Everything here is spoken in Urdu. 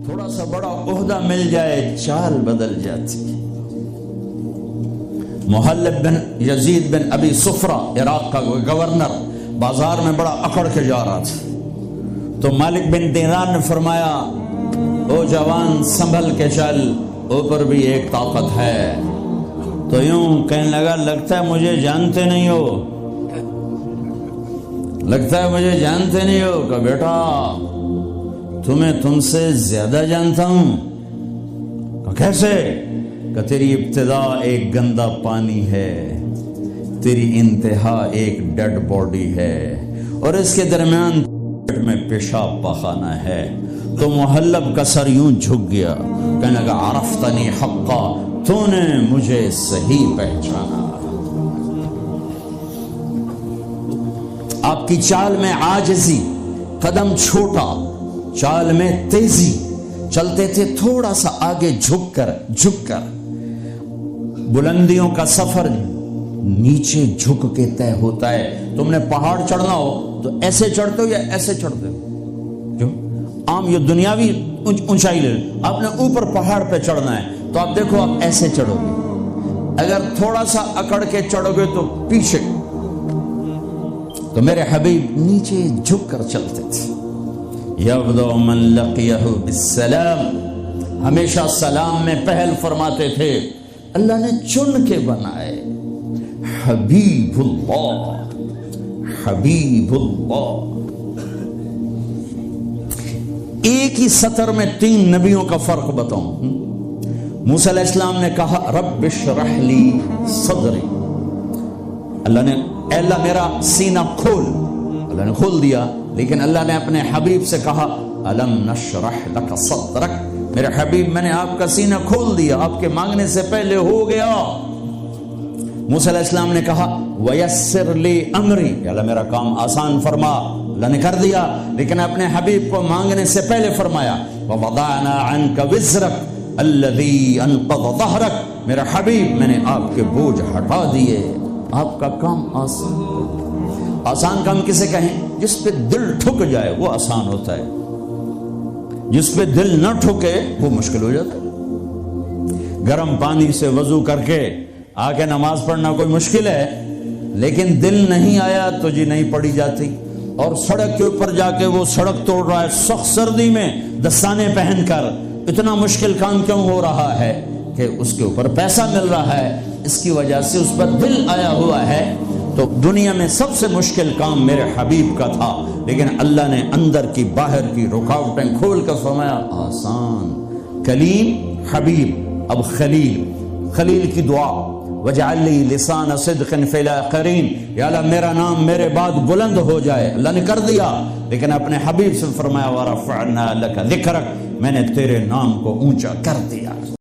تھوڑا سا بڑا عہدہ مل جائے چال بدل جاتی. محلب بن یزید بن ابی صفرہ عراق کا گورنر بازار میں بڑا اکڑ کے جا رہا تھا تو مالک بن دینار نے فرمایا او جوان سنبھل کے چل، اوپر بھی ایک طاقت ہے. تو یوں کہنے لگا لگتا ہے مجھے جانتے نہیں ہو، لگتا ہے مجھے جانتے نہیں ہو. کہ بیٹا تمہیں تم سے زیادہ جانتا ہوں. کہ کیسے؟ کہ تیری ابتدا ایک گندا پانی ہے، تیری انتہا ایک ڈیڈ باڈی ہے، اور اس کے درمیان میں پیشاب پاخانہ ہے. تو محلب کا سر یوں جھک گیا، کہنے لگا عرفتنی حقا، تو نے مجھے صحیح پہچانا. آپ کی چال میں عاجزی، قدم چھوٹا، چال میں تیزی، چلتے تھے تھوڑا سا آگے جھک کر. بلندیوں کا سفر نیچے جھک کے طے ہوتا ہے. تم نے پہاڑ چڑھنا ہو تو ایسے چڑھتے ہو یا ایسے چڑھتے ہو؟ جو عام یہ دنیاوی اونچائی لے، آپ نے اوپر پہاڑ پہ چڑھنا ہے تو آپ دیکھو آپ ایسے چڑھو گے. اگر تھوڑا سا اکڑ کے چڑھو گے تو پیچھے. تو میرے حبیب نیچے جھک کر چلتے تھے. یبدأ من لقیہ بالسلام، ہمیشہ سلام میں پہل فرماتے تھے. اللہ نے چن کے بنائے حبیب اللہ، حبیب اللہ. ایک ہی سطر میں 3 نبیوں کا فرق بتاؤں. موسیٰ علیہ السلام نے کہا رب اشرح لی صدری، اللہ نے اے اللہ میرا سینہ کھول، اللہ نے کھول دیا. لیکن اللہ نے اپنے حبیب سے کہا الم نشرح لک صدرک، میرے حبیب میں نے آپ کا سینہ کھول دیا، آپ کے مانگنے سے پہلے ہو گیا. موسیٰ علیہ السلام نے کہا ویسر لی امری، اللہ میرا کام آسان فرما، اللہ نے کر دیا. لیکن اپنے حبیب کو مانگنے سے پہلے فرمایا ووضعنا عنک وزرک الذی انقض ظہرک، میرا حبیب میں نے آپ کے بوجھ ہٹا دیے، آپ کا کام آسان. آسان کام کسے کہیں؟ جس پہ دل ٹھک جائے وہ آسان ہوتا ہے، جس پہ دل نہ ٹھکے وہ مشکل ہو جاتا ہے. گرم پانی سے وضو کر کے آ کے نماز پڑھنا کوئی مشکل ہے، لیکن دل نہیں آیا تو جی نہیں پڑھی جاتی. اور سڑک کے اوپر جا کے وہ سڑک توڑ رہا ہے سخت سردی میں دستانے پہن کر، اتنا مشکل کام کیوں ہو رہا ہے؟ کہ اس کے اوپر پیسہ مل رہا ہے، اس کی وجہ سے اس پر دل آیا ہوا ہے. تو دنیا میں سب سے مشکل کام میرے حبیب کا تھا، لیکن اللہ نے اندر کی باہر کی رکاوٹیں کھول کر فرمایا آسان. کلیم حبیب، اب خلیل. خلیل کی دعا وجعل لی لسان صدق فی الاخرین، یا اللہ میرا نام میرے بعد بلند ہو جائے. اللہ نے کر دیا، لیکن اپنے حبیب سے فرمایا ورفعنا لک ذکرک، میں نے تیرے نام کو اونچا کر دیا.